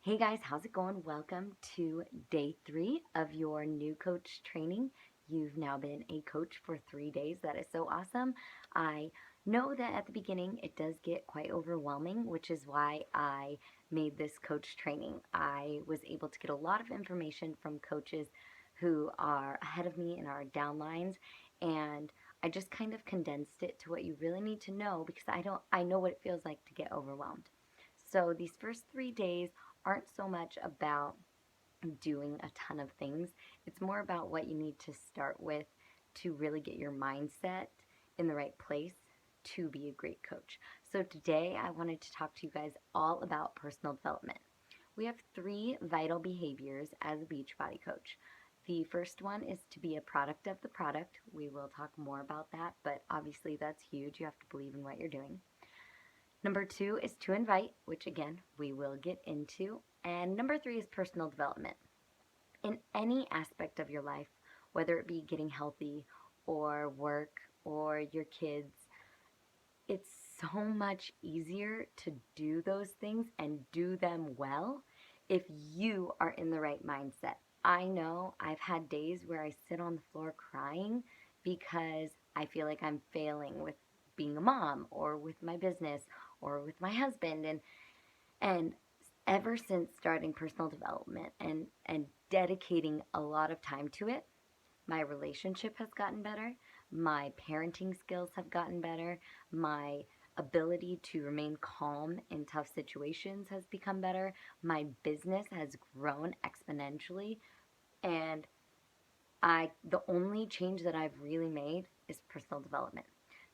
Hey guys, how's it going? Welcome to day 3 of your new coach training. You've now been a coach for 3 days. That is so awesome. I know that at the beginning it does get quite overwhelming, which is why I made this coach training. I was able to get a lot of information from coaches who are ahead of me in our downlines, and I just kind of condensed it to what you really need to know because I know what it feels like to get overwhelmed. So these first 3 days aren't so much about doing a ton of things. It's more about what you need to start with to really get your mindset in the right place to be a great coach. So today I wanted to talk to you guys all about personal development. We have 3 vital behaviors as a Beachbody coach. The first one is to be a product of the product. We will talk more about that, but obviously that's huge. You have to believe in what you're doing. Number 2 is to invite, which again, we will get into. And number 3 is personal development. In any aspect of your life, whether it be getting healthy or work or your kids, it's so much easier to do those things and do them well if you are in the right mindset. I know I've had days where I sit on the floor crying because I feel like I'm failing with being a mom or with my business or with my husband, and ever since starting personal development and dedicating a lot of time to it, my relationship has gotten better, my parenting skills have gotten better, my ability to remain calm in tough situations has become better, my business has grown exponentially, and the only change that I've really made is personal development.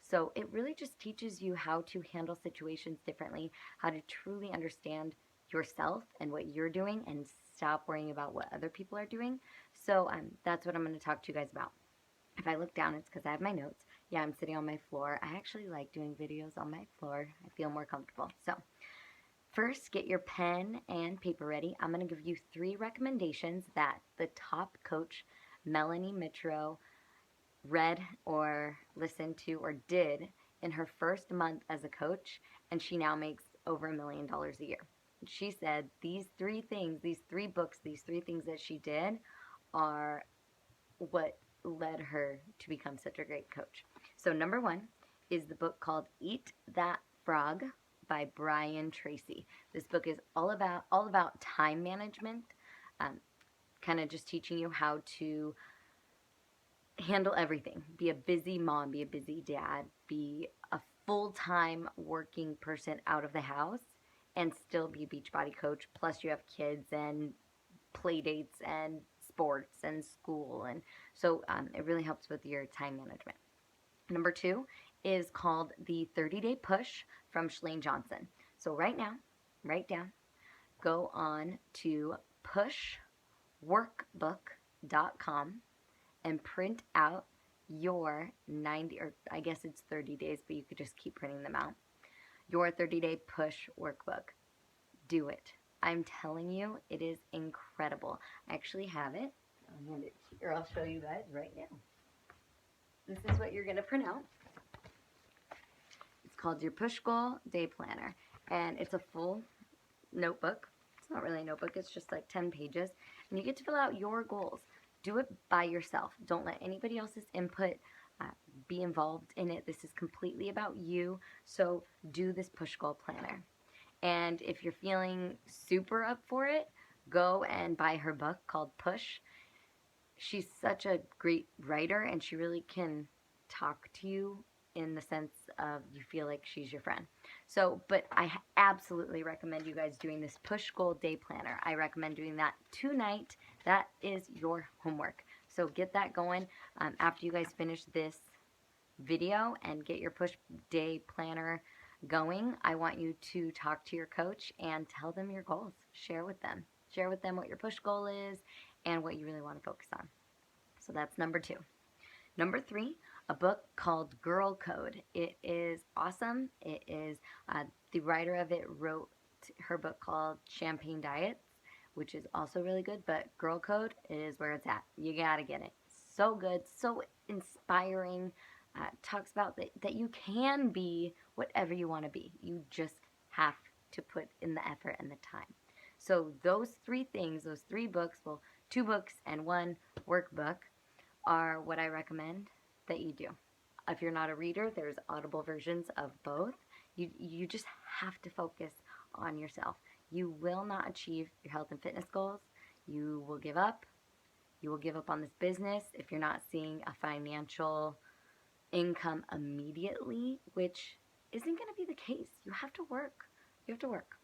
So it really just teaches you how to handle situations differently, how to truly understand yourself and what you're doing, and stop worrying about what other people are doing. So that's what I'm going to talk to you guys about. If I look down, it's because I have my notes. Yeah, I'm sitting on my floor. I actually like doing videos on my floor. I feel more comfortable. So first, get your pen and paper ready. I'm going to give you 3 recommendations that the top coach, Melanie Mitro, read or listened to or did in her first month as a coach, and she now makes over $1 million a year. She said these 3 things, these 3 books, these 3 things that she did are what led her to become such a great coach. So number 1 is the book called Eat That Frog by Brian Tracy. This book is all about time management, um, kind of just teaching you how to handle everything. Be a busy mom, be a busy dad, be a full-time working person out of the house, and still be a Beachbody coach. Plus you have kids and play dates and sports and school, and so it really helps with your time management. Number 2 is called the 30-day push from Shalane Johnson. So right now, write down, go on to pushworkbook.com and print out your 90, or I guess it's 30 days, but you could just keep printing them out, your 30-day push workbook. Do it. I'm telling you, it is incredible. I actually have it. I'll hand it here. I'll show you guys right now. This is what you're going to print out. It's called your Push Goal Day Planner, and it's a full notebook. It's not really a notebook, it's just like 10 pages, and you get to fill out your goals. Do it by yourself. Don't let anybody else's input be involved in it. This is completely about you, so do this push goal planner. And if you're feeling super up for it, go and buy her book called Push. She's such a great writer, and she really can talk to you in the sense of you feel like she's your friend. So, but I absolutely recommend you guys doing this Push Goal Day Planner. I recommend doing that tonight. That is your homework. So get that going after you guys finish this video and get your Push Day Planner going. I want you to talk to your coach and tell them your goals. Share with them. Share with them what your push goal is and what you really want to focus on. So that's number 2. Number 3, a book called Girl Code. It is awesome. It is, the writer of it wrote her book called Champagne Diets, which is also really good, but Girl Code is where it's at. You gotta get it. So good, so inspiring. Talks about that you can be whatever you want to be. You just have to put in the effort and the time. So those three things, those three books, well, two books and one workbook, are what I recommend that you do. If you're not a reader, there's audible versions of both. You just have to focus on yourself. You will not achieve your health and fitness goals. You will give up. You will give up on this business if you're not seeing a financial income immediately, which isn't going to be the case. You have to work. You have to work.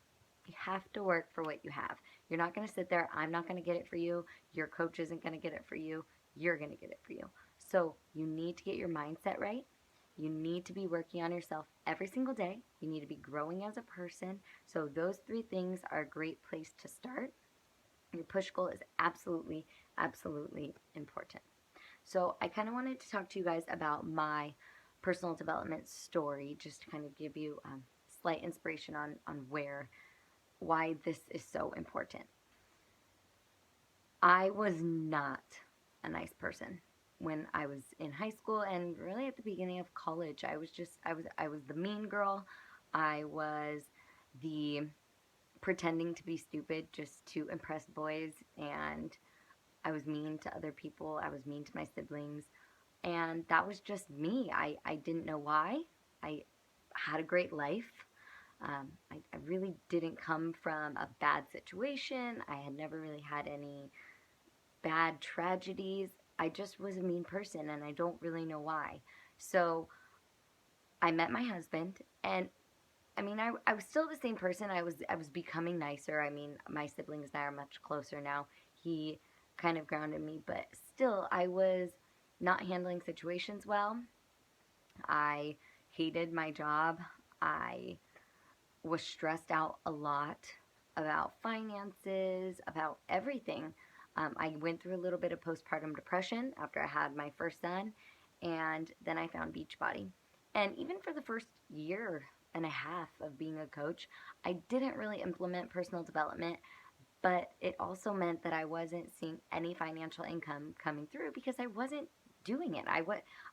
You have to work for what you have. You're not going to sit there. I'm not going to get it for you. Your coach isn't going to get it for you. You're going to get it for you. So you need to get your mindset right. You need to be working on yourself every single day. You need to be growing as a person. So those three things are a great place to start. Your push goal is absolutely, absolutely important. So I kind of wanted to talk to you guys about my personal development story, just to kind of give you slight inspiration on why this is so important. I was not a nice person when I was in high school and really at the beginning of college. I was the mean girl. I was the pretending to be stupid just to impress boys, and I was mean to other people. I was mean to my siblings, and that was just me. I didn't know why. I had a great life. I really didn't come from a bad situation. I had never really had any bad tragedies. I just was a mean person, and I don't really know why. So I met my husband, and I mean, I was still the same person. I was becoming nicer. I mean, my siblings and I are much closer now. He kind of grounded me, but still, I was not handling situations well. I hated my job. I was stressed out a lot about finances, about everything. I went through a little bit of postpartum depression after I had my first son, and then I found Beachbody. And even for the first year and a half of being a coach, I didn't really implement personal development, but it also meant that I wasn't seeing any financial income coming through because I wasn't doing it.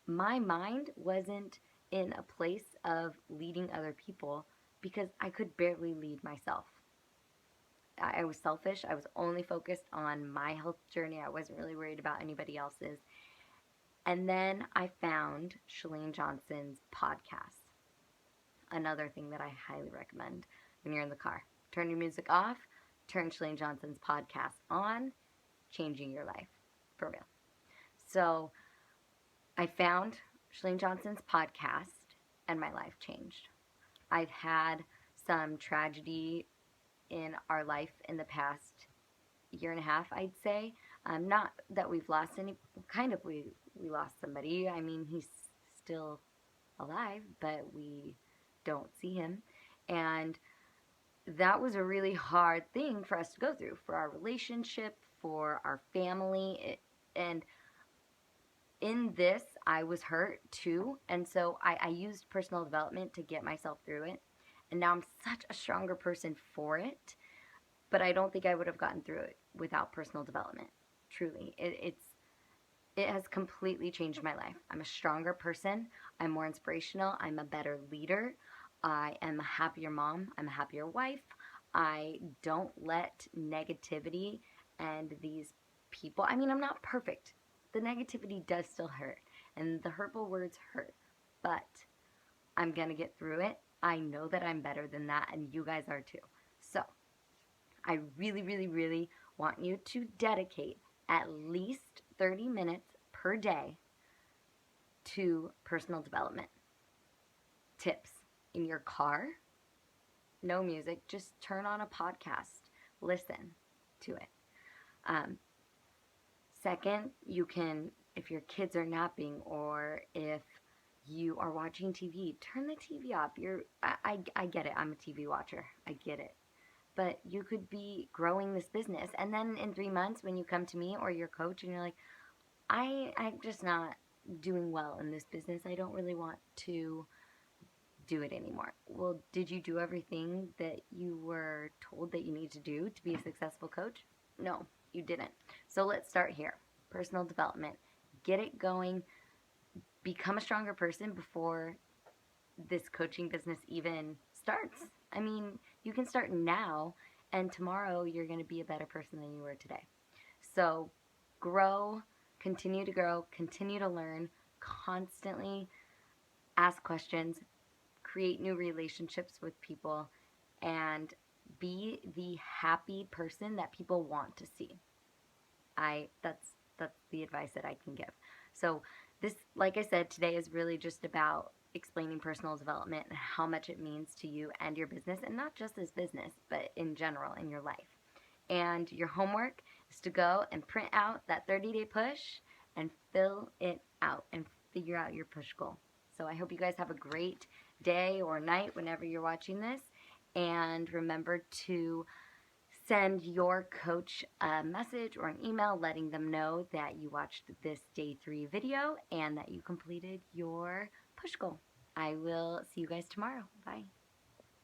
My mind wasn't in a place of leading other people because I could barely lead myself. I was selfish. I was only focused on my health journey. I wasn't really worried about anybody else's. And then I found Chalene Johnson's podcast. Another thing that I highly recommend when you're in the car. Turn your music off, turn Chalene Johnson's podcast on, changing your life. For real. So I found Chalene Johnson's podcast and my life changed. I've had some tragedy in our life in the past year and a half, I'd say. Not that we've lost any, kind of we lost somebody. I mean, he's still alive, but we don't see him. And that was a really hard thing for us to go through, for our relationship, for our family. And in this, I was hurt too. And so I used personal development to get myself through it. And now I'm such a stronger person for it. But I don't think I would have gotten through it without personal development. Truly. It has completely changed my life. I'm a stronger person. I'm more inspirational. I'm a better leader. I am a happier mom. I'm a happier wife. I don't let negativity and these people, I mean, I'm not perfect. The negativity does still hurt, and the hurtful words hurt, but I'm going to get through it. I know that I'm better than that, and you guys are too. So I really, really, really want you to dedicate at least 30 minutes per day to personal development. Tips in your car, no music, just turn on a podcast, listen to it. Second, you can, if your kids are napping or if you are watching TV, turn the TV off. I get it. I'm a TV watcher. I get it. But you could be growing this business. And then in 3 months, when you come to me or your coach and you're like, I'm just not doing well in this business. I don't really want to do it anymore. Well, did you do everything that you were told that you need to do to be a successful coach? No, you didn't. So let's start here. Personal development. Get it going. Become a stronger person before this coaching business even starts. I mean, you can start now and tomorrow you're going to be a better person than you were today. So grow, continue to learn, constantly ask questions, create new relationships with people, and be the happy person that people want to see. That's the advice that I can give. So this, like I said, today is really just about explaining personal development and how much it means to you and your business, and not just as business, but in general in your life. And your homework is to go and print out that 30-day push and fill it out and figure out your push goal. So I hope you guys have a great day or night whenever you're watching this. And remember to send your coach a message or an email letting them know that you watched this day 3 video and that you completed your push goal. I will see you guys tomorrow. Bye.